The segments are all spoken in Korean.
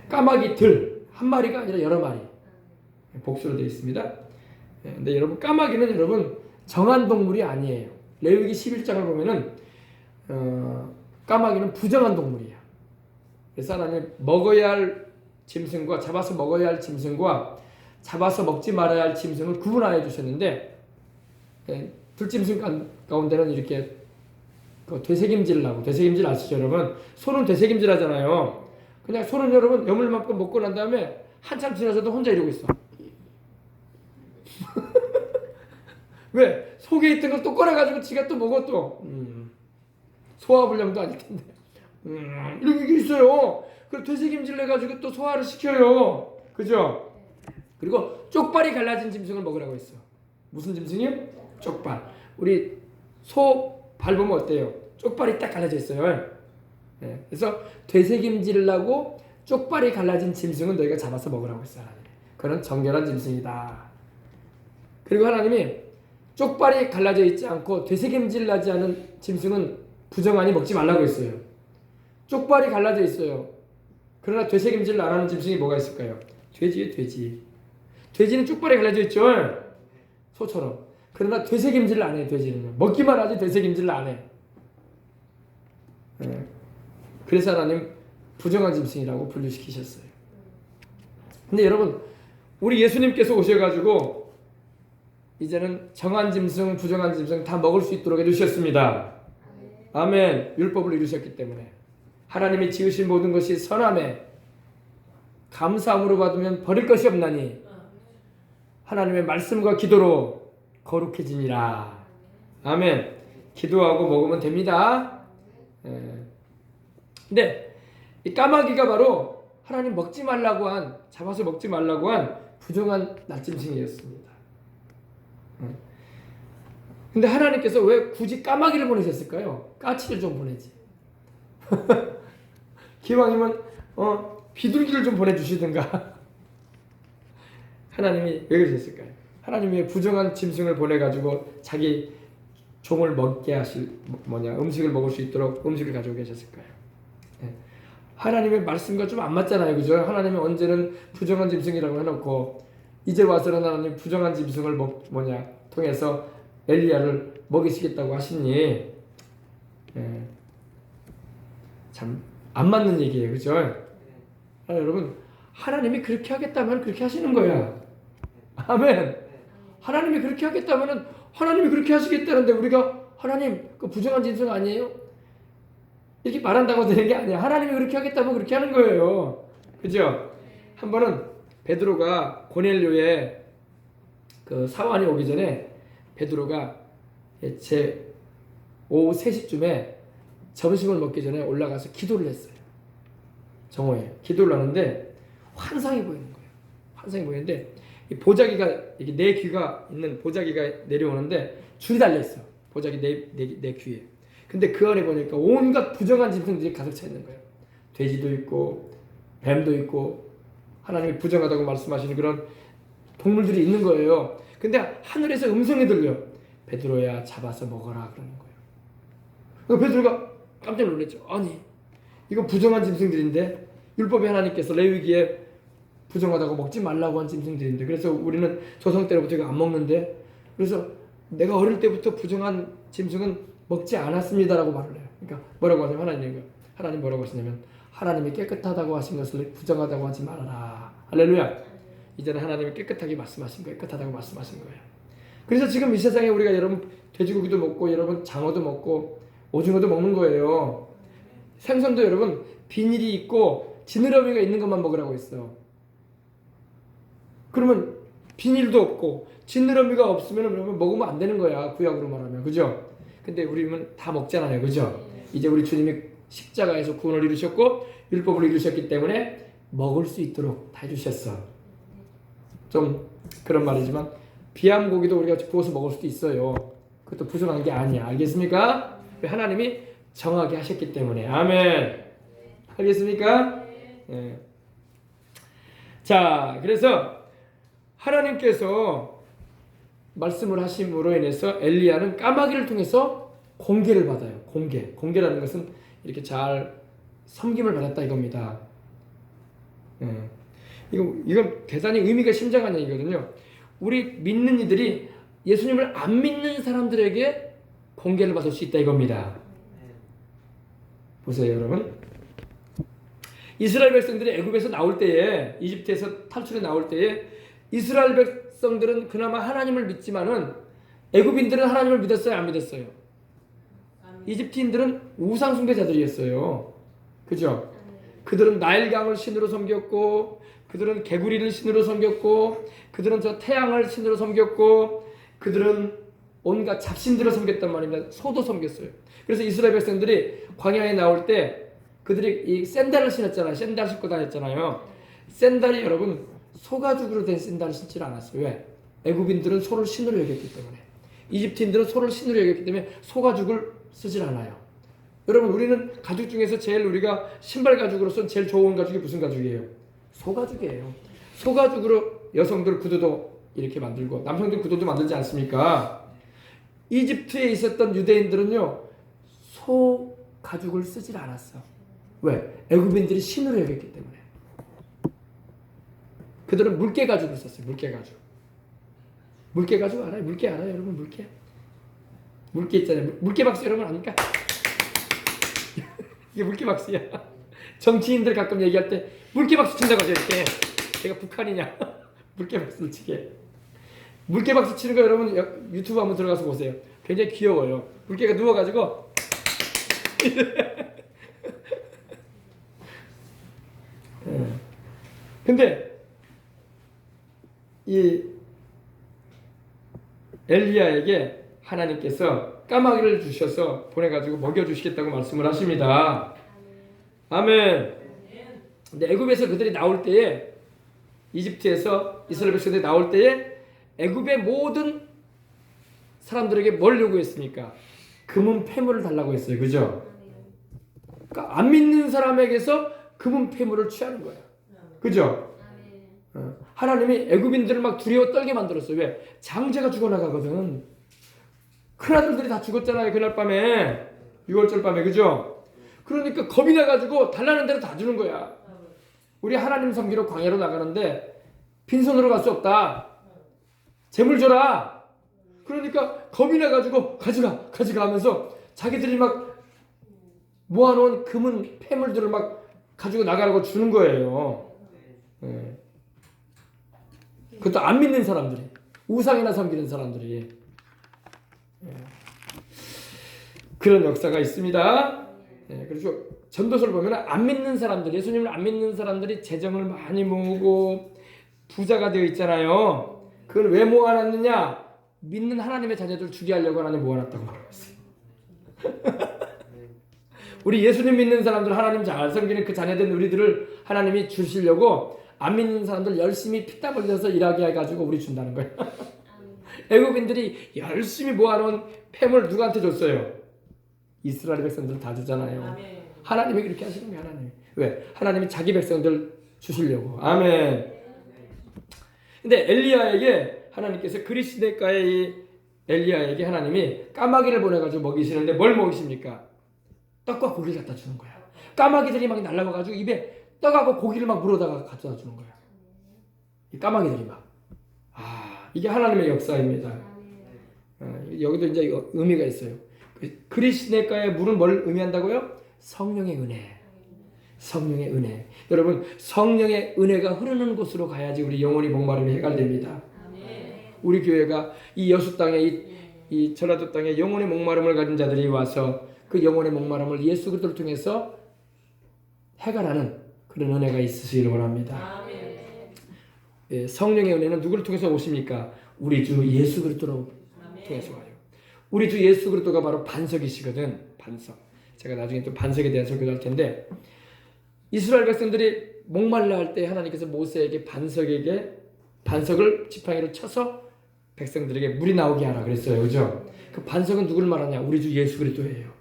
까마귀들 한 마리가 아니라 여러 마리 복수로 되어 있습니다. 근데 여러분 까마귀는 여러분 정한 동물이 아니에요. 레위기 11장을 보면은 까마귀는 부정한 동물이에요. 그래서 하나님 먹어야 할 짐승과 잡아서 먹어야 할 짐승과 잡아서 먹지 말아야 할 짐승을 구분하여 주셨는데 들짐승 가운데는 이렇게 되새김질을 하고, 되새김질 아시죠 여러분? 소는 되새김질 하잖아요. 그냥 소는 여러분 여물만큼 먹고 난 다음에 한참 지나서도 혼자 이러고 있어. 왜? 속에 있던 걸 또 꺼내가지고 지가 또 먹어 또. 소화불량도 아닐 텐데. 이렇게 있어요. 그리고 되새김질 해가지고 또 소화를 시켜요. 그죠? 그리고 쪽발이 갈라진 짐승을 먹으라고 했어. 무슨 짐승이요? 쪽발. 우리 소 발 보면 어때요? 쪽발이 딱 갈라져 있어요. 네. 그래서 되새김질을 하고 쪽발이 갈라진 짐승은 너희가 잡아서 먹으라고 했어. 하나님. 그건 정결한 짐승이다. 그리고 하나님이 쪽발이 갈라져 있지 않고 되새김질 나지 않은 짐승은 부정하니 먹지 말라고 했어요. 쪽발이 갈라져 있어요. 그러나 되새김질 안 하는 짐승이 뭐가 있을까요? 돼지예요, 돼지. 돼지는 쪽발이 갈라져 있죠. 소처럼. 그러나 되새김질을 안 해요. 돼지는요. 먹기만 하지 되새김질을 안 해. 그래서 하나님 부정한 짐승이라고 분류시키셨어요. 근데 여러분 우리 예수님께서 오셔가지고 이제는 정한 짐승, 부정한 짐승 다 먹을 수 있도록 해주셨습니다. 아멘. 율법을 이루셨기 때문에 하나님이 지으신 모든 것이 선함에 감사함으로 받으면 버릴 것이 없나니 하나님의 말씀과 기도로 거룩해지니라. 아멘. 기도하고 먹으면 됩니다. 근데 이 까마귀가 바로 하나님 먹지 말라고 한, 잡아서 먹지 말라고 한 부정한 낙짐승이었습니다. 근데 하나님께서 왜 굳이 까마귀를 보내셨을까요? 까치를 좀 보내지. 기왕이면 비둘기를 좀 보내주시든가. 하나님이 왜 그러셨을까요? 하나님이 부정한 짐승을 보내가지고 자기 종을 먹게 하실 음식을 먹을 수 있도록 음식을 가지고 계셨을까요? 네. 하나님의 말씀과 좀 안 맞잖아요, 그죠? 하나님이 언제는 부정한 짐승이라고 해놓고 이제 와서는 하나님 부정한 짐승을 통해서 엘리야를 먹이시겠다고 하시니 참 안 맞는 얘기예요, 그죠? 여러분 하나님이 그렇게 하겠다면 그렇게 하시는 거야. 아멘. 하나님이 그렇게 하겠다면 하나님이 그렇게 하시겠다는데 우리가 하나님 그 부정한 짐승 아니에요? 이렇게 말한다고 되는 게 아니야. 하나님이 그렇게 하겠다면 그렇게 하는 거예요. 그죠? 한 번은 베드로가 고넬료의 그 사환이 오기 전에 베드로가 제 오후 3시쯤에 점심을 먹기 전에 올라가서 기도를 했어요. 정오에 기도를 하는데 환상이 보이는 거예요. 환상이 보이는데 이 보자기가 이게 내 귀가 있는 보자기가 내려오는데 줄이 달려 있어. 보자기 내 귀에. 근데 그 안에 보니까 온갖 부정한 짐승들이 가득 차 있는 거예요. 돼지도 있고 뱀도 있고 하나님이 부정하다고 말씀하시는 그런 동물들이 있는 거예요. 근데 하늘에서 음성이 들려. 베드로야 잡아서 먹어라 그러는 거예요. 그러니까 베드로가 깜짝 놀랐죠. 아니 이거 부정한 짐승들인데 율법의 하나님께서 레위기에 부정하다고 먹지 말라고 한 짐승들인데 그래서 우리는 조상 때로부터 이거 안 먹는데 그래서 내가 어릴 때부터 부정한 짐승은 먹지 않았습니다라고 말을 해요. 그러니까 뭐라고 하냐면 하나님 뭐라고 하시냐면 하나님이 깨끗하다고 하신 것을 부정하다고 하지 말아라. 할렐루야. 이제는 하나님이 깨끗하게 말씀하신 거예요. 깨끗하다고 말씀하신 거예요. 그래서 지금 이 세상에 우리가 여러분 돼지고기도 먹고 여러분 장어도 먹고 오징어도 먹는 거예요. 생선도 여러분 비닐이 있고 지느러미가 있는 것만 먹으라고 했어. 그러면 비닐도 없고 지느러미가 없으면 여러분 먹으면 안 되는 거야. 구약으로 말하면. 그죠? 근데 우리는 다 먹잖아요. 그죠? 이제 우리 주님이 십자가에서 구원을 이루셨고 율법을 이루셨기 때문에 먹을 수 있도록 다 해주셨어. 좀 그런 말이지만 비암 고기도 우리가 구워서 먹을 수도 있어요. 그것도 부정한 게 아니야. 알겠습니까? 하나님이 정하게 하셨기 때문에. 아멘. 알겠습니까? 네. 자, 그래서 하나님께서 말씀을 하심으로 인해서 엘리야는 까마귀를 통해서 공개를 받아요. 공개라는 것은 이렇게 잘 섬김을 받았다 이겁니다. 예. 이건 대단히 의미가 심장한 얘기거든요. 우리 믿는 이들이 예수님을 안 믿는 사람들에게 공개를 받을 수 있다 이겁니다. 보세요, 여러분. 이스라엘 백성들이 애굽에서 나올 때에, 이집트에서 탈출해 나올 때에 이스라엘 백성들은 그나마 하나님을 믿지만은 애굽인들은 하나님을 믿었어요, 안 믿었어요? 이집트인들은 우상 숭배자들이었어요. 그죠? 그들은 나일강을 신으로 섬겼고, 그들은 개구리를 신으로 섬겼고, 그들은 저 태양을 신으로 섬겼고, 그들은 온갖 잡신들을 섬겼단 말입니다. 소도 섬겼어요. 그래서 이스라엘 백성들이 광야에 나올 때 그들이 이 샌달을 신었잖아요. 샌달 신고 다녔잖아요. 샌달이 여러분 소가죽으로 된 샌달을 신지 않았어요. 왜? 애굽인들은 소를 신으로 여겼기 때문에. 이집트인들은 소를 신으로 여겼기 때문에 소가죽을 쓰질 않아요. 여러분 우리는 가죽 중에서 제일 우리가 신발 가죽으로서 제일 좋은 가죽이 무슨 가죽이에요? 소가죽이에요. 소가죽으로 여성들 구두도 이렇게 만들고 남성들 구두도 만들지 않습니까? 이집트에 있었던 유대인들은요 소 가죽을 쓰질 않았어. 왜? 애굽인들이 신으로 여겼기 때문에. 그들은 물개 가죽을 썼어요. 물개 가죽. 물개 가죽 알아요? 물개 알아요, 여러분? 물개? 물개 있잖아요. 물개 박수 여러분 아닙니까? 이게 물개 박수야. 정치인들 가끔 얘기할 때 물개 박수 친다고 하죠, 이렇게. 제가 북한이냐? 물개 박수를 치게. 물개 박수 치는 거 여러분 유튜브 한번 들어가서 보세요. 굉장히 귀여워요. 물개가 누워가지고 근데 이 엘리야에게 하나님께서 까마귀를 주셔서 보내가지고 먹여주시겠다고 말씀을 하십니다. 아멘. 근데 애굽에서 그들이 나올 때에 이집트에서 이스라엘 백성들이 나올 때에 애굽의 모든 사람들에게 뭘 요구했습니까? 금은 폐물을 달라고 했어요. 그죠? 그러니까 안 믿는 사람에게서 금은 폐물을 취하는 거야. 그죠? 하나님이 애굽인들을 막 두려워 떨게 만들었어요. 왜? 장자가 죽어나가거든. 큰아들들이 다 죽었잖아요. 그날 밤에. 6월절 밤에. 그죠? 그러니까 겁이 나가지고 달라는 대로 다 주는 거야. 우리 하나님 섬기러 광야로 나가는데 빈손으로 갈 수 없다. 재물 줘라. 그러니까 겁이 나가지고 가져가 하면서 자기들이 막 모아놓은 금은 폐물들을 막 가지고 나가라고 주는 거예요. 네. 그것도 안 믿는 사람들이, 우상이나 섬기는 사람들이. 네. 그런 역사가 있습니다. 네. 그래서 전도서를 보면 안 믿는 사람들, 예수님을 안 믿는 사람들이 재정을 많이 모으고 부자가 되어 있잖아요. 그걸 왜 모아놨느냐? 믿는 하나님의 자녀들 주게 하려고 하나님 모아놨다고 말하고 있어요. 우리 예수님 믿는 사람들, 하나님 잘 섬기는 그 자녀된 우리들을 하나님이 주시려고 안 믿는 사람들 열심히 피땀 흘려서 일하게 해가지고 우리 준다는 거예요. 애국인들이 열심히 모아놓은 폐물 누구한테 줬어요? 이스라엘 백성들 다 주잖아요. 아멘. 하나님이 그렇게 하시는 거예요. 하나님이. 왜? 하나님이 자기 백성들 주시려고. 아멘. 근데 엘리야에게 하나님께서 그리스네가의 이 엘리야에게 하나님이 까마귀를 보내가지고 먹이시는데 뭘 먹이십니까? 떡과 고기를 갖다 주는 거야. 까마귀들이 막 날라와가지고 입에 떡하고 고기를 막 물어다가 갖다 주는 거야. 이 까마귀들이 막. 이게 하나님의 역사입니다. 여기도 이제 의미가 있어요. 그리스네가의 물은 뭘 의미한다고요? 성령의 은혜. 성령의 은혜. 여러분, 성령의 은혜가 흐르는 곳으로 가야지 우리 영혼이 목마름이 해결됩니다. 우리 교회가 이 여수 땅에 이 전라도 땅에 영혼의 목마름을 가진 자들이 와서 그 영혼의 목마름을 예수 그리스도를 통해서 해결하는 그런 은혜가 있으시기를 원합니다. 예, 성령의 은혜는 누구를 통해서 오십니까? 우리 주 예수 그리스도로 통해서 와요. 우리 주 예수 그리스도가 바로 반석이시거든. 반석. 제가 나중에 또 반석에 대한 설교를 할 텐데 이스라엘 백성들이 목말라 할 때 하나님께서 모세에게 반석을 지팡이로 쳐서 백성들에게 물이 나오게 하라 그랬어요. 그죠? 그 반석은 누구를 말하냐? 우리 주 예수 그리스도예요.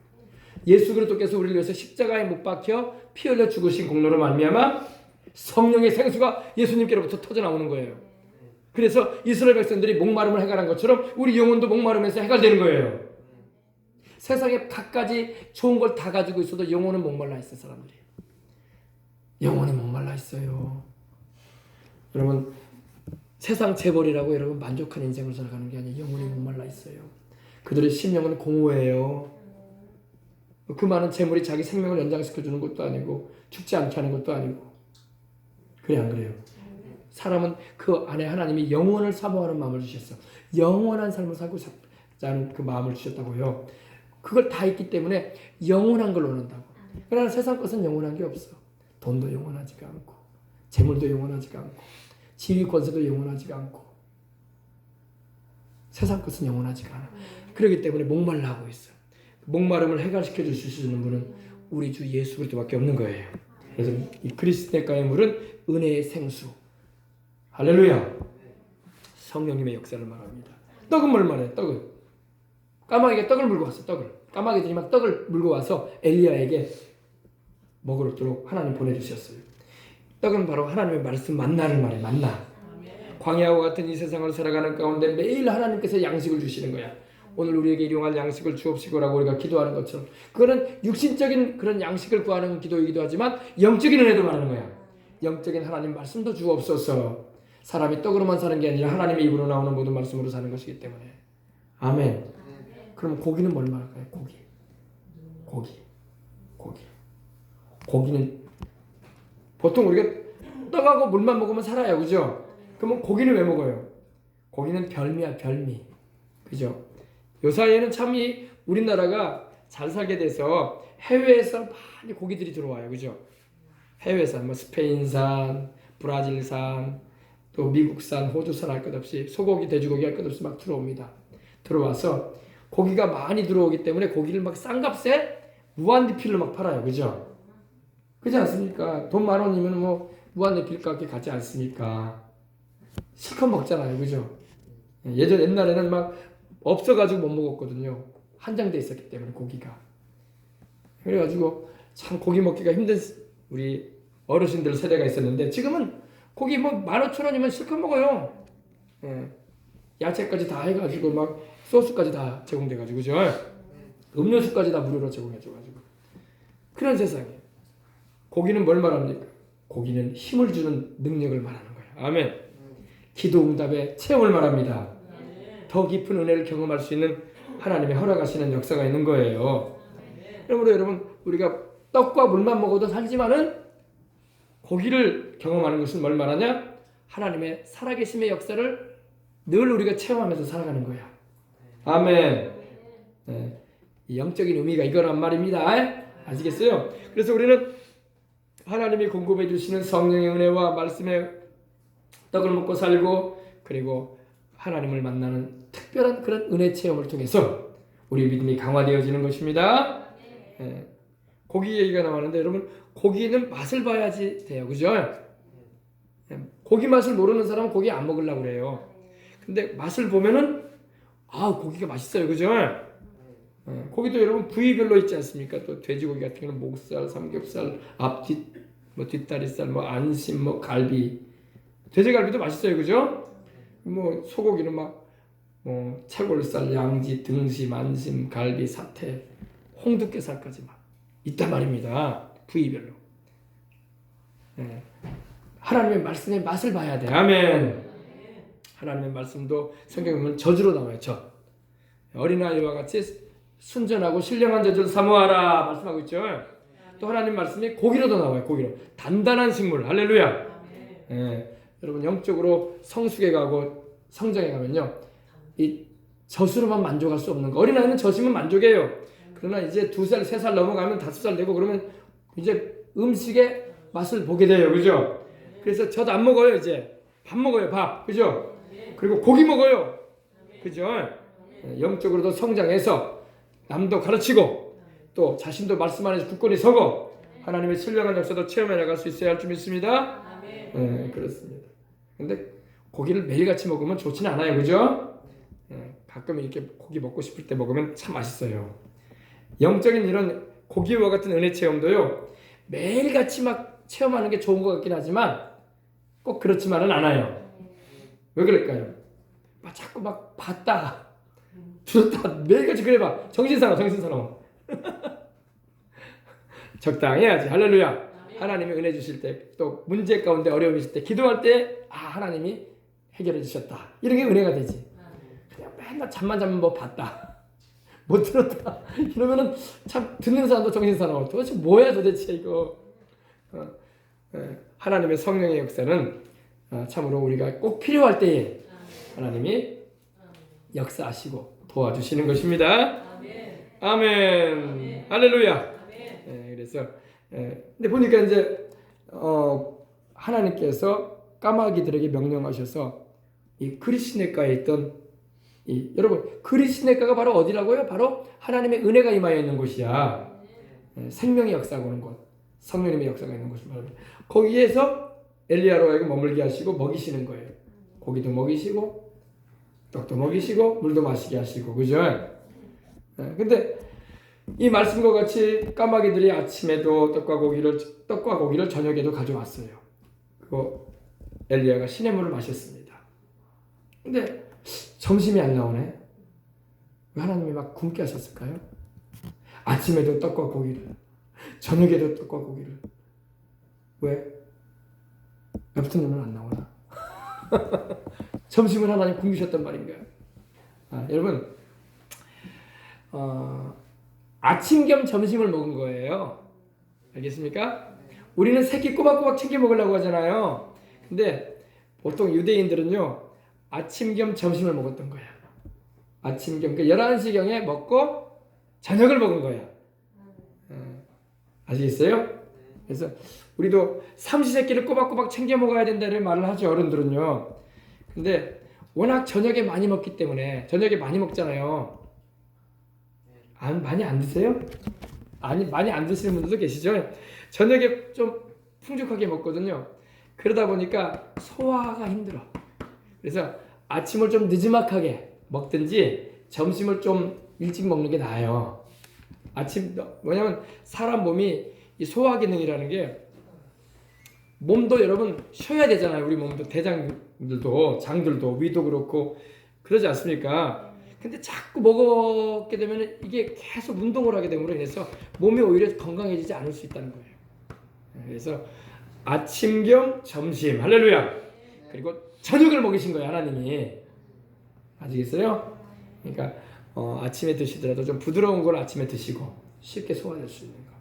예수 그리스도께서 우리를 위해서 십자가에 못 박혀 피 흘려 죽으신 공로로 말미암아 성령의 생수가 예수님께로부터 터져 나오는 거예요. 그래서 이스라엘 백성들이 목마름을 해결한 것처럼 우리 영혼도 목마름에서 해결되는 거예요. 세상에 갖가지 좋은 걸 다 가지고 있어도 영혼은 목말라 있어 사람들이. 영원히 목말라 있어요. 여러분 세상 재벌이라고 여러분 만족한 인생을 살아가는 게 아니에요. 영원히 목말라 있어요. 그들의 심령은 공허해요. 그 많은 재물이 자기 생명을 연장시켜주는 것도 아니고 죽지 않게 하는 것도 아니고 그래 안 그래요? 사람은 그 안에 하나님이 영원을 사모하는 마음을 주셨어. 영원한 삶을 살고 싶다는 그 마음을 주셨다고요. 그걸 다 있기 때문에 영원한 걸 원한다고. 그러나 세상 것은 영원한 게 없어. 돈도 영원하지가 않고 재물도 영원하지가 않고 지위 권세도 영원하지가 않고 세상 것은 영원하지가 않아. 그렇기 때문에 목말라 하고 있어. 목마름을 해결시켜 주실 수 있는 분은 우리 주 예수 그리스도밖에 없는 거예요. 그래서 이 그리스도의 물은 은혜의 생수. 할렐루야. 성령님의 역사를 말합니다. 떡은 뭘 말해? 떡은 까마귀가 떡을 물고 왔어. 까마귀들이 막 떡을 물고 와서 엘리야에게 먹으도록 하나님 보내주셨어요. 떡은 바로 하나님의 말씀 만나를 말해. 만나. 광야와 같은 이 세상을 살아가는 가운데 매일 하나님께서 양식을 주시는 거야. 오늘 우리에게 일용할 양식을 주옵시고라고 우리가 기도하는 것처럼 그거는 육신적인 그런 양식을 구하는 기도이기도 하지만 영적인 은혜도 말하는 거야. 영적인 하나님 말씀도 주옵소서. 사람이 떡으로만 사는 게 아니라 하나님의 입으로 나오는 모든 말씀으로 사는 것이기 때문에. 아멘. 그럼 고기는 뭘 말할까요? 고기는 보통 우리가 떡하고 물만 먹으면 살아요. 그죠? 그러면 고기는 왜 먹어요? 고기는 별미야, 별미. 그죠? 요 사이에는 참 이 우리나라가 잘 살게 돼서 해외에서 많이 고기들이 들어와요. 그죠? 해외산, 뭐 스페인산, 브라질산, 또 미국산, 호주산 할 것 없이 소고기, 돼지고기 할 것 없이 막 들어옵니다. 들어와서 고기가 많이 들어오기 때문에 고기를 막 싼 값에 무한리필로 막 팔아요. 그죠? 그렇지 않습니까? 돈 10,000원이면 뭐 무한리필 값에 가지 않습니까? 실컷 먹잖아요. 그죠? 옛날에는 막 없어가지고 못 먹었거든요. 한정돼 있었기 때문에 고기가. 그래가지고 참 고기 먹기가 힘든 우리 어르신들 세대가 있었는데 지금은 고기 뭐 15,000원이면 실컷 먹어요. 야채까지 다 해가지고 막 소스까지 다 제공돼가지고 그죠? 음료수까지 다 무료로 제공해줘가지고 그런 세상이에요. 고기는 뭘 말합니까? 고기는 힘을 주는 능력을 말하는 거예요. 아멘. 기도 응답의 체험을 말합니다. 더 깊은 은혜를 경험할 수 있는 하나님의 허락하시는 역사가 있는 거예요. 그러므로 여러분 우리가 떡과 물만 먹어도 살지만은 고기를 경험하는 것은 뭘 말하냐? 하나님의 살아계심의 역사를 늘 우리가 체험하면서 살아가는 거야. 아멘. 네. 이 영적인 의미가 이거란 말입니다. 아시겠어요? 그래서 우리는 하나님이 공급해 주시는 성령의 은혜와 말씀의 떡을 먹고 살고 그리고 하나님을 만나는 특별한 그런 은혜 체험을 통해서 우리 믿음이 강화되어지는 것입니다. 네. 고기 얘기가 나왔는데 여러분 고기는 맛을 봐야지 돼요. 그죠? 고기 맛을 모르는 사람은 고기 안 먹으려고 그래요. 근데 맛을 보면은 고기가 맛있어요. 그죠? 고기도 여러분 부위별로 있지 않습니까? 또 돼지고기 같은 경우는 목살, 삼겹살, 앞뒷, 뭐 뒷다리살, 뭐 안심, 뭐 갈비. 돼지갈비도 맛있어요. 그죠? 뭐 소고기는 막 채골살, 양지, 등심, 안심, 갈비, 사태, 홍두깨살까지 막 있단 말입니다. 부위별로. 하나님의 말씀의 맛을 봐야 돼. 아멘. 하나님의 말씀도 성경에 보면 저주로 나와요. 어린아이와 같이 순전하고 신령한 저주를 사모하라 말씀하고 있죠. 또 하나님 말씀이 고기로도 나와요. 고기로. 단단한 식물. 할렐루야. 여러분 영적으로 성숙해 가고 성장해 가면요. 이 젖으로만 만족할 수 없는 거. 어린아이는 젖이면 만족해요. 그러나 이제 2살, 3살 넘어가면 5살 되고 그러면 이제 음식의 맛을 보게 돼요. 그죠? 그래서 젖 안 먹어요. 이제 밥 먹어요. 밥. 그죠? 그리고 고기 먹어요. 그죠? 영적으로도 성장해서 남도 가르치고 또 자신도 말씀 안에서 굳건히 서고 하나님의 신령한 역사도 체험해 나갈 수 있어야 할 줄 믿습니다. 그렇습니다. 근데 고기를 매일같이 먹으면 좋지는 않아요. 그죠? 가끔 이렇게 고기 먹고 싶을 때 먹으면 참 맛있어요. 영적인 이런 고기와 같은 은혜 체험도요. 매일같이 막 체험하는 게 좋은 것 같긴 하지만 꼭 그렇지만은 않아요. 왜 그럴까요? 자꾸 막 봤다 들었다 매일같이 그래봐. 정신사나워. 적당히 해야지. 할렐루야. 하나님이 은혜 주실 때, 또 문제 가운데 어려움이 있을 때 기도할 때 하나님이 해결해 주셨다. 이런 게 은혜가 되지. 그냥 맨날 잠만 자면 뭐 봤다, 못 들었다 이러면은 참 듣는 사람도 정신 사나워. 도대체 뭐야 도대체 이거. 하나님의 성령의 역사는 참으로 우리가 꼭 필요할 때에 하나님이 역사하시고 도와주시는 것입니다. 아멘. 할렐루야. 그래서 근데 보니까 이제 하나님께서 까마귀들에게 명령하셔서 이 그리스네가에 있던 여러분, 그리스네가가 바로 어디라고요? 바로 하나님의 은혜가 임하여 있는 곳이야. 생명의 역사가 오는 곳, 성령님의 역사가 있는 곳을 말합니다. 거기에서 엘리야로 하여금 머물게 하시고 먹이시는 거예요. 고기도 먹이시고 떡도 먹이시고 물도 마시게 하시고, 그죠? 근데 이 말씀과 같이 까마귀들이 아침에도 떡과 고기를 저녁에도 가져왔어요. 그리고 엘리야가 시냇물을 마셨습니다. 근데 점심이 안 나오네. 왜 하나님이 막 굶게 하셨을까요? 아침에도 떡과 고기를, 저녁에도 떡과 고기를. 왜? 베푸는 안 나오나? 점심을 하나님 굶기셨단 말인가요? 여러분, 아침 겸 점심을 먹은 거예요. 알겠습니까? 우리는 새끼 꼬박꼬박 챙겨 먹으려고 하잖아요. 근데 보통 유대인들은요, 아침 겸 점심을 먹었던 거야. 아침 겸, 그러니까 11시경에 먹고 저녁을 먹은 거야. 아시겠어요? 그래서 우리도 삼시세끼를 꼬박꼬박 챙겨 먹어야 된다는 말을 하죠, 어른들은요. 근데 워낙 저녁에 많이 먹기 때문에, 저녁에 많이 먹잖아요. 많이 안 드세요? 아니, 많이 안 드시는 분들도 계시죠? 저녁에 좀 풍족하게 먹거든요. 그러다 보니까 소화가 힘들어. 그래서 아침을 좀 느지막하게 먹든지 점심을 좀 일찍 먹는 게 나아요. 왜냐면 사람 몸이 이 소화 기능이라는 게, 몸도 여러분 쉬어야 되잖아요. 우리 몸도, 대장들도, 장들도, 위도 그렇고 그러지 않습니까? 근데 자꾸 먹게 되면 이게 계속 운동을 하게 됨으로 인해서 몸이 오히려 건강해지지 않을 수 있다는 거예요. 그래서 아침 겸 점심, 할렐루야. 그리고 저녁을 먹이신 거예요, 하나님이. 아시겠어요? 그러니까 아침에 드시더라도 좀 부드러운 걸 아침에 드시고 쉽게 소화될 수 있는 거,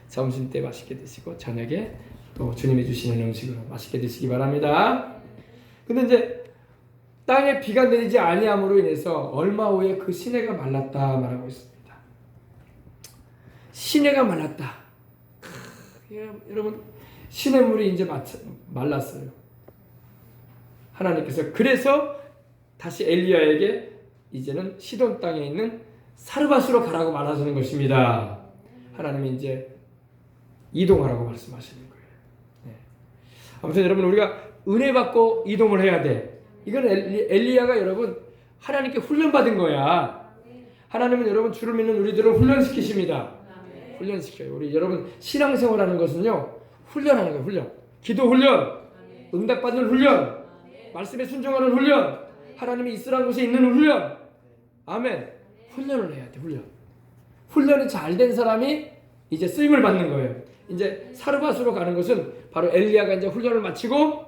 점심 때 맛있게 드시고 저녁에 또 주님이 주시는 음식으로 맛있게 드시기 바랍니다. 근데 이제 땅에 비가 내리지 아니함으로 인해서 얼마 후에 그 시내가 말랐다 말하고 있습니다. 시내가 말랐다. 여러분, 시냇물이 이제 말랐어요. 하나님께서 그래서 다시 엘리야에게 이제는 시돈 땅에 있는 사르밧으로 가라고 말하시는 것입니다. 하나님이 이제 이동하라고 말씀하시는 거예요. 아무튼 여러분, 우리가 은혜 받고 이동을 해야 돼. 이건 엘리야가 여러분 하나님께 훈련받은 거야. 하나님은 여러분 주를 믿는 우리들을 훈련시키십니다. 훈련시켜요. 우리 여러분 신앙생활하는 것은요, 훈련하는 거예요. 훈련. 기도 훈련, 응답받는 훈련, 말씀에 순종하는 훈련, 하나님이 있으라는 곳에 있는 훈련. 아멘. 훈련을 해야 돼. 훈련이 잘 된 사람이 이제 쓰임을 받는 거예요. 이제 사르밧으로 가는 것은 바로 엘리야가 이제 훈련을 마치고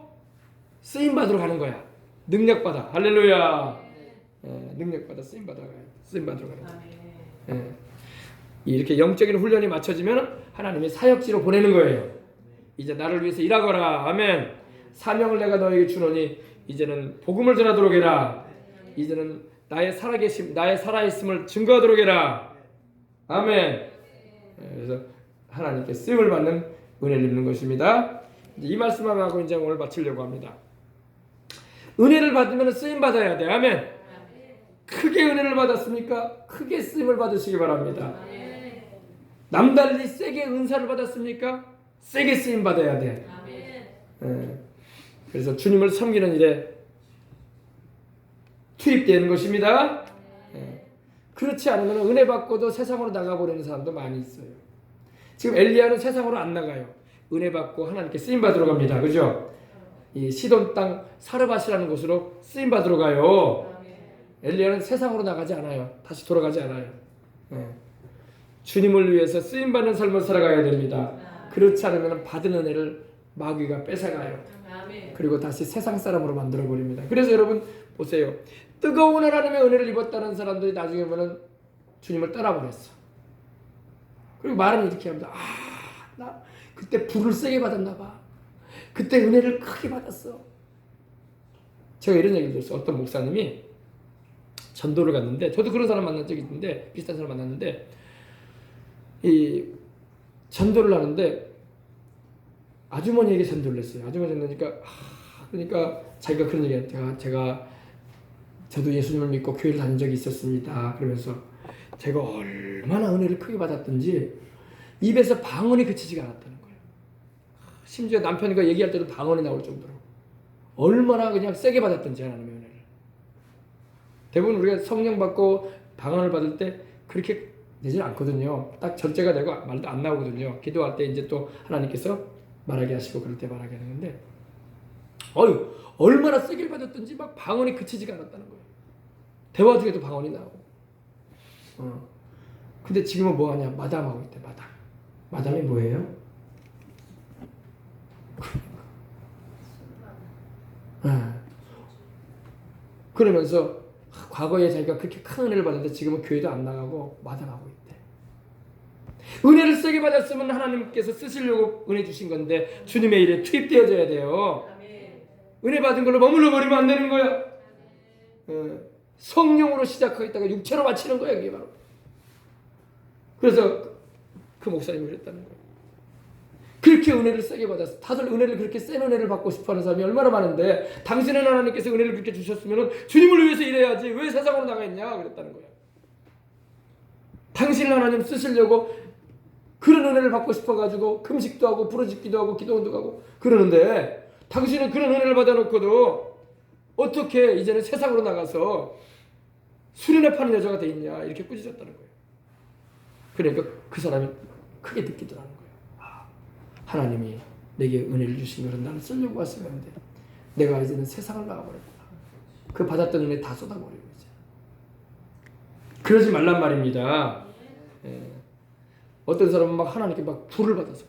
쓰임 받으러 가는 거야. 능력 받아. 할렐루야. 능력 받아 쓰임 받으러 가는 거야. 이렇게 영적인 훈련이 맞춰지면 하나님이 사역지로 보내는 거예요. 이제 나를 위해서 일하거라. 아멘. 사명을 내가 너에게 주노니 이제는 복음을 전하도록 해라. 이제는 나의 살아있음을 증거하도록 해라. 아멘. 그래서 하나님께 쓰임을 받는 은혜를 입는 것입니다. 이제 이 말씀만 하고 이제 오늘 마치려고 합니다. 은혜를 받으면 쓰임 받아야 돼. 아멘. 크게 은혜를 받았습니까? 크게 쓰임을 받으시기 바랍니다. 남달리 세게 은사를 받았습니까? 세게 쓰임 받아야 돼. 그래서 주님을 섬기는 일에 투입되는 것입니다. 그렇지 않으면 은혜 받고도 세상으로 나가버리는 사람도 많이 있어요. 지금 엘리야는 세상으로 안 나가요. 은혜 받고 하나님께 쓰임 받으러 갑니다. 그죠? 이 시돈 땅 사르밧이라는 곳으로 쓰임 받으러 가요. 엘리야는 세상으로 나가지 않아요. 다시 돌아가지 않아요. 주님을 위해서 쓰임 받는 삶을 살아가야 됩니다. 그렇지 않으면 받은 은혜를 마귀가 뺏어가요. 그리고 다시 세상 사람으로 만들어 버립니다. 그래서 여러분 보세요. 뜨거운 하나님의 은혜를 입었다는 사람들이 나중에 보면 주님을 떠나버렸어. 그리고 말은 이렇게 합니다. 나 그때 불을 세게 받았나 봐. 그때 은혜를 크게 받았어. 제가 이런 얘기를 들었어요. 어떤 목사님이 전도를 갔는데, 저도 그런 사람 만난 적이 있는데, 비슷한 사람 만났는데, 이 전도를 하는데 아주머니에게 전도를 했어요. 아주머니 전도니까 그러니까 자기가 그런 얘기해요. 저도 예수님을 믿고 교회를 다닌 적이 있었습니다. 그러면서 제가 얼마나 은혜를 크게 받았던지 입에서 방언이 그치지가 않았다는 거예요. 심지어 남편과 얘기할 때도 방언이 나올 정도로 얼마나 그냥 세게 받았던지 하나님의 은혜를. 대부분 우리가 성령 받고 방언을 받을 때 그렇게 되지는 않거든요. 딱 절제가 되고 말도 안 나오거든요. 기도할 때 이제 또 하나님께서 말하게 하시고 그럴 때 말하게 하는 건데, 얼마나 세게 받았던지 막 방언이 그치지가 않았다는 거예요. 대화 중에도 방언이 나오고. 근데 지금은 뭐 하냐? 마담하고 있대. 마담이 뭐예요? 그러면서 과거에 자기가 그렇게 큰 은혜를 받았는데 지금은 교회도 안 나가고 마담하고 있대. 은혜를 세게 받았으면 하나님께서 쓰시려고 은혜 주신 건데 주님의 일에 투입되어져야 돼요. 은혜 받은 걸로 머물러 버리면 안 되는 거야. 성령으로 시작하겠다가 육체로 마치는 거야, 그게 바로. 그래서 그 목사님이 그랬다는 거예요. 그렇게 은혜를 세게 받았어. 다들 은혜를 그렇게 센 은혜를 받고 싶어하는 사람이 얼마나 많은데, 당신은 하나님께서 은혜를 그렇게 주셨으면 주님을 위해서 일해야지 왜 세상으로 나가 있냐 그랬다는 거야. 당신을 하나님 쓰시려고 그런 은혜를 받고 싶어가지고 금식도 하고 부르짖기도 하고 기도원도 가고 그러는데, 당신은 그런 은혜를 받아놓고도 어떻게 이제는 세상으로 나가서 수련회 파는 여자가 돼 있냐 이렇게 꾸짖었다는 거예요. 그러니까 그 사람이 크게 느끼더라는 거예요. 하나님이 내게 은혜를 주신 것은 나는 쓰려고 왔었는데 내가 이제는 세상을 나가버렸구나. 그 받았던 은혜 다 쏟아버리고 이제. 그러지 말란 말입니다. 어떤 사람은 막 하나님께 막 불을 받아서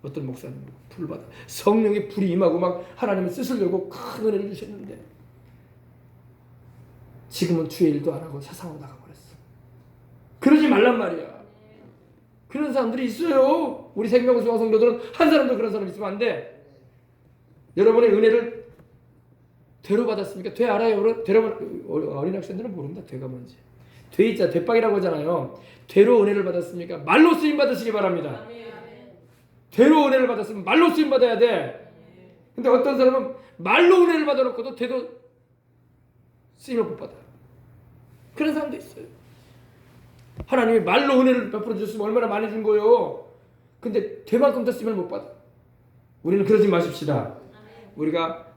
어떤 목사님은 불을 받아 성령의 불이 임하고 막 하나님을 쓰시려고 큰 은혜를 주셨는데 지금은 주의 일도 안 하고 세상으로 나가버렸어. 그러지 말란 말이야. 그런 사람들이 있어요. 우리 생명수강 성도들은 한 사람도 그런 사람 있으면 안 돼. 여러분의 은혜를 되로 받았습니까? 되 알아요? 어린 학생들은 모른다. 되가 뭔지. 되 있자 되빵이라고 하잖아요. 되로 은혜를 받았습니까? 말로 쓰임 받으시기 바랍니다. 되로 은혜를 받았으면 말로 쓰임 받아야 돼. 근데 어떤 사람은 말로 은혜를 받아놓고도 되도 쓰임을 못 받아요. 그런 사람도 있어요. 하나님이 말로 은혜를 베풀어 주셨으면 얼마나 많이 준 거예요. 근데 되만큼 더 쓰임을 못 받아. 우리는 그러지 마십시다. 우리가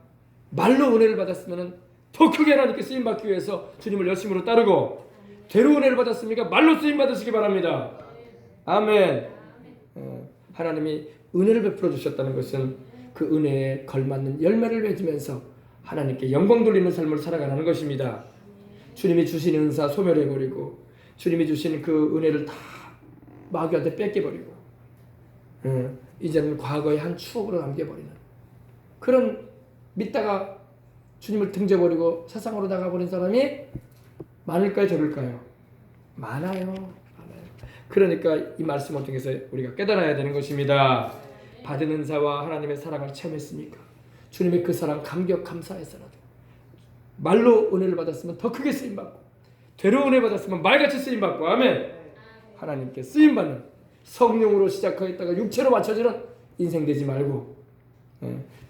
말로 은혜를 받았으면 더 크게 하나님께 쓰임 받기 위해서 주님을 열심으로 따르고, 되로 은혜를 받았습니까? 말로 쓰임 받으시기 바랍니다. 아멘. 하나님이 은혜를 베풀어 주셨다는 것은 그 은혜에 걸맞는 열매를 맺으면서 하나님께 영광 돌리는 삶을 살아가는 것입니다. 주님이 주신 은사 소멸해버리고 주님이 주신 그 은혜를 다 마귀한테 뺏겨버리고 이제는 과거의 한 추억으로 남겨버리는 그런, 믿다가 주님을 등져버리고 세상으로 나가버린 사람이 많을까요? 적을까요? 많아요. 그러니까 이 말씀을 통해서 우리가 깨달아야 되는 것입니다. 받은 은사와 하나님의 사랑을 체험했으니까 주님의 그 사랑 감격 감사해서라도 말로 은혜를 받았으면 더 크게 쓰임받고, 되로 은혜 받았으면 말같이 쓰임받고, 아멘. 하나님께 쓰임받는 성령으로 시작하였다가 육체로 맞춰지는 인생 되지 말고,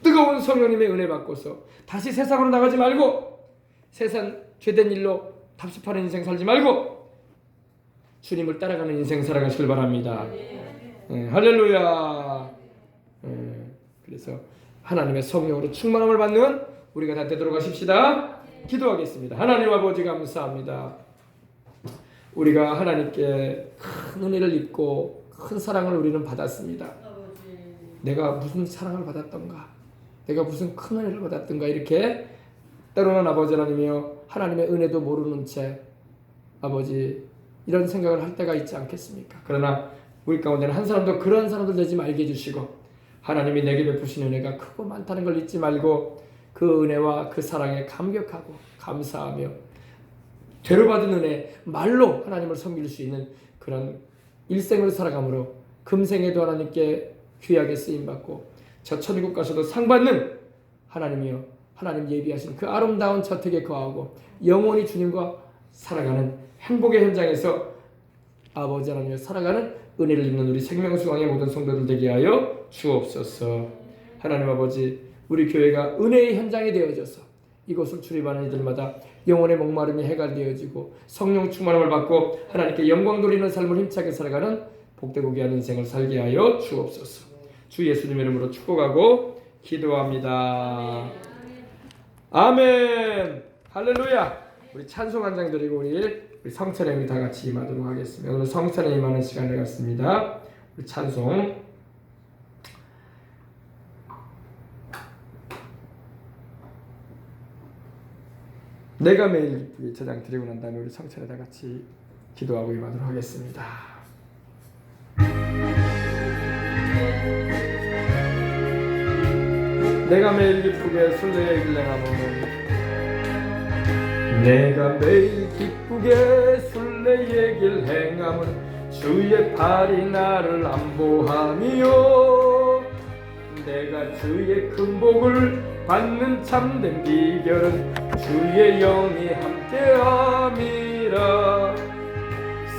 뜨거운 성령님의 은혜 받고서 다시 세상으로 나가지 말고, 세상 죄된 일로 답습하는 인생 살지 말고 주님을 따라가는 인생 살아가시길 바랍니다. 할렐루야. 그래서 하나님의 성령으로 충만함을 받는 우리가 다 되도록 하십시다. 기도하겠습니다. 하나님 아버지 감사합니다. 우리가 하나님께 큰 은혜를 입고 큰 사랑을 우리는 받았습니다. 내가 무슨 사랑을 받았던가, 내가 무슨 큰 은혜를 받았던가, 이렇게 때로는 아버지 하나님이여 하나님의 은혜도 모르는 채 아버지 이런 생각을 할 때가 있지 않겠습니까? 그러나 우리 가운데는 한 사람도 그런 사람들 되지 말게 해주시고 하나님이 내게 베푸신 은혜가 크고 많다는 걸 잊지 말고 그 은혜와 그 사랑에 감격하고 감사하며 죄를 받은 은혜 말로 하나님을 섬길 수 있는 그런 일생을 살아감으로 금생에도 하나님께 귀하게 쓰임받고 저 천국 가서도 상받는 하나님이여 하나님 예비하신 그 아름다운 저택에 거하고 영원히 주님과 살아가는 행복의 현장에서 아버지 하나님을 살아가는 은혜를 입는 우리 생명수강의 모든 성도들 되게 하여 주옵소서. 하나님 아버지 우리 교회가 은혜의 현장이 되어져서 이곳을 출입하는 이들마다 영혼의 목마름이 해결되어지고 성령 충만함을 받고 하나님께 영광 돌리는 삶을 힘차게 살아가는 복되고 귀한 인생을 살게 하여 주옵소서. 주 예수님 이름으로 축복하고 기도합니다. 아멘. 할렐루야. 우리 찬송 한 장 드리고 우리 성찬에 다 같이 임하도록 하겠습니다. 오늘 성찬에 임하는 시간을 갖습니다. 우리 찬송 내가 매일 기쁘게 저장 드리고 난 다음에 우리 성찬에 다 같이 기도하고 임하도록 하겠습니다. 내가 매일 기쁘게 순례의 길 행함은 내가 매일 기쁘게 순례의 길 행함은 주의 팔이 나를 안보하며 내가 주의 큰 복을 받는 참된 비결은 주의 영이 함께함이라.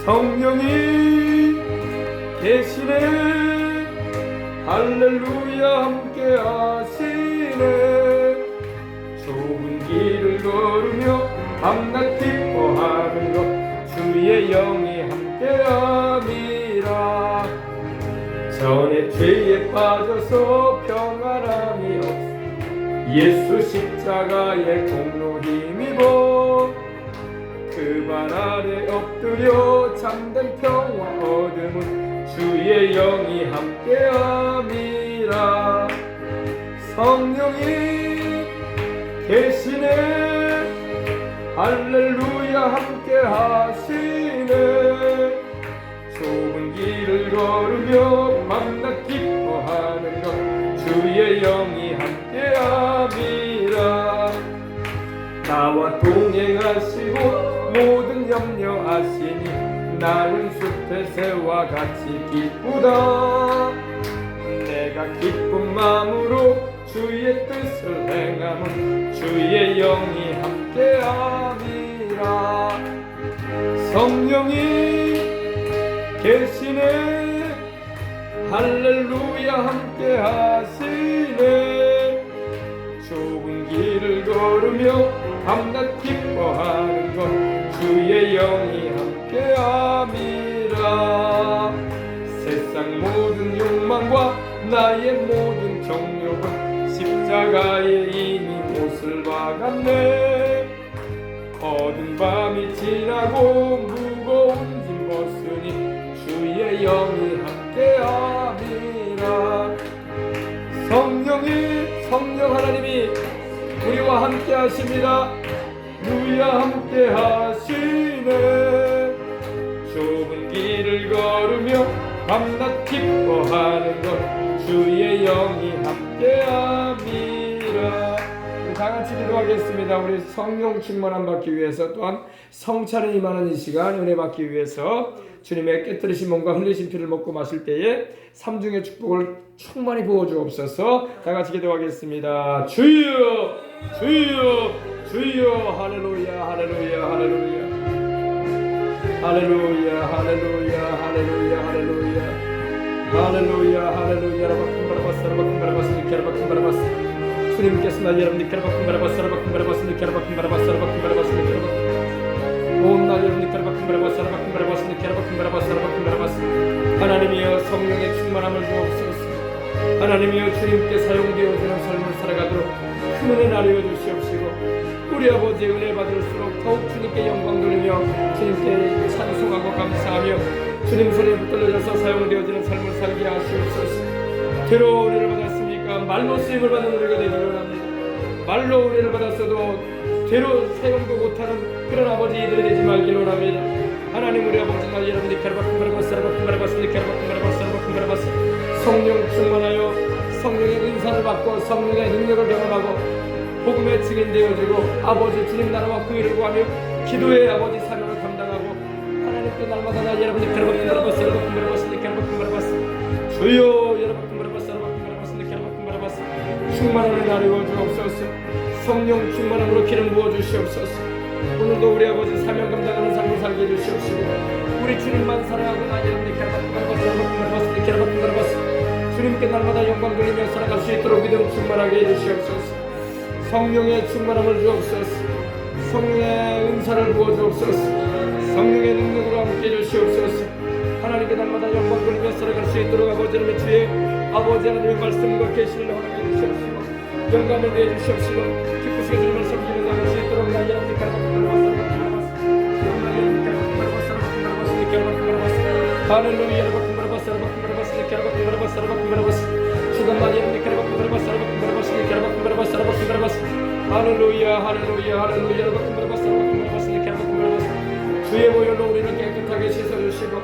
성령이 계시네 할렐루야 함께하시네. 좁은 길을 걸으며 밤낮 기뻐하는 것 주의 영이 함께함이라. 전에 죄에 빠져서 평안함이 없어 예수 십자가의 공로 힘입어 그 발 아래 엎드려 참된 평화 얻음은 주의 영이 함께함이라. 성령이 계시네 할렐루야 함께하시네. 좁은 길을 걸으며 밤낮 기뻐하는 것 주의 영이 함께함이라. 나와 동행하시고 모든 염려하시니 나는 숲의 새와 같이 기쁘다. 내가 기쁜 마음으로 주의 뜻을 행함은 주의 영이 함께함이라. 성령이 계시네 할렐루야 함께하시네. 좁은 길을 걸으며 밤낮 기뻐하는 것 주의 영이 함께함이라. 세상 모든 욕망과 나의 모든 정욕은 십자가에 이미 못을 박았네. 어두운 밤이 지나고 무거운 짐 벗으니 주의 영이 함께함이라. 성령 하나님이 우리와 함께 하십니다. 누야 함께 하시네. 좁은 길을 걸으며 밤낮 기뻐하는 것 주의 영이 함께함이라. 우리 다같이 기도하겠습니다. 우리 성령 충만함 받기 위해서 또한 성찬에 임하는 이 시간 은혜 받기 위해서 주님의 깨뜨리신 몸과 흘리신 피를 먹고 마실 때에 삼중의 축복을 충만히 부어주옵소서. 다같이 기도하겠습니다. 주여 주여 주여. 할렐루야 할렐루야 할렐루야 할렐루야 할렐루야 할렐루야 할렐루야 할렐루야 할렐루야. 라바쿤바라바스 라바쿤바라바스 니케라바쿤바라바스. 주님께서 날 여러분 니케라바쿤바라바스 라바쿤바라바스 니케라바쿤바라바스 라바쿤바라바스 니케라바쿤 온 날 여러분 니케라바쿤바라바스 라바쿤바라바스 니케라바쿤바라바스 라바쿤바라바스. 하나님이여 성령의 충만함을 주옵소서. 하나님이여 주님께 사용되어지는 삶을 살아가도록 큰 은혜 나누어 주시옵시고 우리 아버지의 은혜 받을수록 더욱 주님께 영광 돌리며 주님께 찬송하고 감사하며 주님 손에 붙들려져서 사용되어지는 삶을 살게 하시옵소서. 죄로 은혜를 받았습니까? 말로 쓰임을 받는 우리가 되기를 원합니다. 말로 은혜를 받았어도 죄로 사용도 못하는 그런 아버지 이들이 되지 말기를 원합니다. 하나님 우리 아버지 나 여러분들 성령 충만하여 성령의 은사를 받고 성령의 능력을 경험하고 복음의 증인 되어지고 아버지 주님 나라와 그 일을 구하며 기도의 아버지 사명을 감당하고 하나님께 날마다 나 여러분들 주여 여러분 충만함을 나누어 주옵소서. 성령 충만함으로 기름 부어 주시옵소서. 오늘도 우리 아버지 사명 감당하는 삶을 살게 해주시옵시고 우리 주님만 사랑하고 나 여러분들 주님께 날마다 영광 돌리며 살아갈 수 있도록 믿음 충만하게 해주시옵소서. 성령의 충만함을 주옵소서. 성령의 은사를 부어 주옵소서. 성령의 능력으로 함께 해주시옵소서. 하나님께 날마다 영광 돌리며 살아갈 수 있도록 아버지 하나님의 주의 아버지 하나님의 말씀과 계시를 허락해 주시옵시고 영감을 내어 주시옵시고 기쁘시게 주님을 섬기는 나갈 수 있도록 나 여러분들 할렐루야 할렐루야 할렐루야 주의 보혈로 우리는 깨끗하게 씻어주시고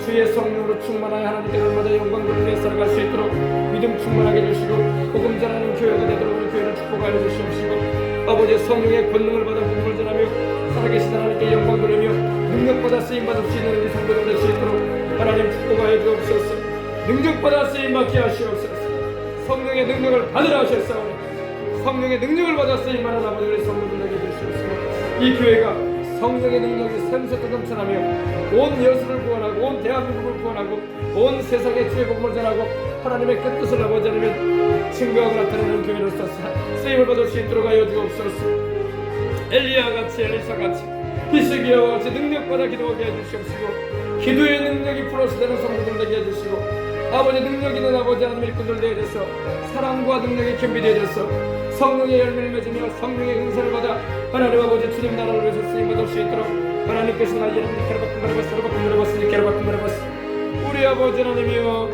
주의 성령으로 충만하여 하나님께 날마다 영광 돌리며 살아갈 수 있도록 믿음 충만하게 해주시고 복음 전하는 교회가 되도록 우리 교회를 축복하여 주시옵시고 아버지 성령의 권능을 받아 복음을 전하며 살아계신 하나님께 영광 돌리며 능력받아 쓰임받을 수 있는 우리 성도들 될 수 있도록 하나님 축복하여 주옵소서. 능력받아 쓰임받게 하시옵소서. 성령의 능력을 받으라 하셨사오니 성령의 능력을 받아 쓰임받는 아버지 우리 성도들에게 주시옵소서. 이 교회가 성령의 능력이 샘솟고 넘쳐나며 온 여수를 구원하고 온 대한민국을 구원하고 온 세상에 주의 복음을 전하고 하나님의 끝뜻을 아버지 하나님의 증거하고 나타내는 교회로서 쓰임을 받을 수 있도록 하여 주옵소서. 엘리야같이 엘리사같이 히스기야와 같이 능력받아 기도하게 해주시옵시고 기도의 능력이 플러스 되는 성도들 되게 해주시고 아버지 능력 있는 아버지 하나님의 일꾼들 되어져서 사랑과 능력이 겸비되어져서 성령의 열매를 맺으며 성령의 은사를 받아 하나님 아버지 주님 나라를 위해서 쓰임받을 수 있도록 하나님께서 나 여러분들 우리 아버지 하나님이여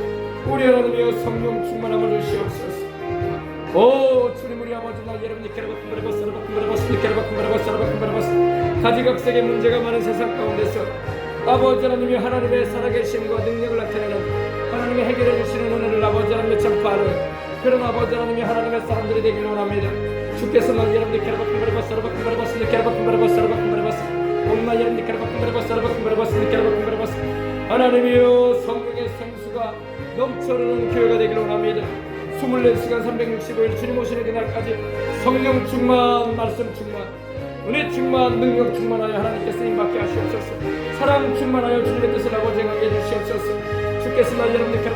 우리 하나님이여 성령 충만함을 주시옵소서. 오 주님 우리 아버지 나 여러분들 가지각색의 문제가 많은 세상 가운데서 아버지 하나님이 하나님의 살아계심과 능력을 나타내는 하나님의 해결해 주시는 은혜를 아버지 하나님의 전파하는 그런 아버지 하나님이 하나님의 사람들이 되기를 원합니다. 주께서 나 여러분들 하나님이여 성령의 생수가 넘쳐흐르는 교회가 되기를 원합니다. 24시간 365일 주님 오시는 그날까지 성령 충만 말씀 충만 은혜 충만 능력 충만하여 하나님께 쓰임받게 하시옵소서. 사랑 충만하여 주님의 뜻을 아버지 행하게 해주시옵소서. 주께서 나 여러분들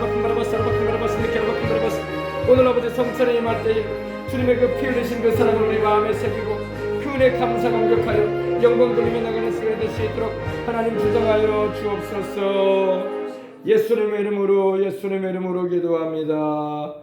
오늘 아버지 성찬에 임할 때에 주님의 그 피 흘리신 그 사랑을 우리 마음에 새기고 그 은혜 감사 감격하여 영광 돌리며 나가는 시간이 될 수 있도록 하나님 주장하여 주옵소서. 예수님의 이름으로 기도합니다.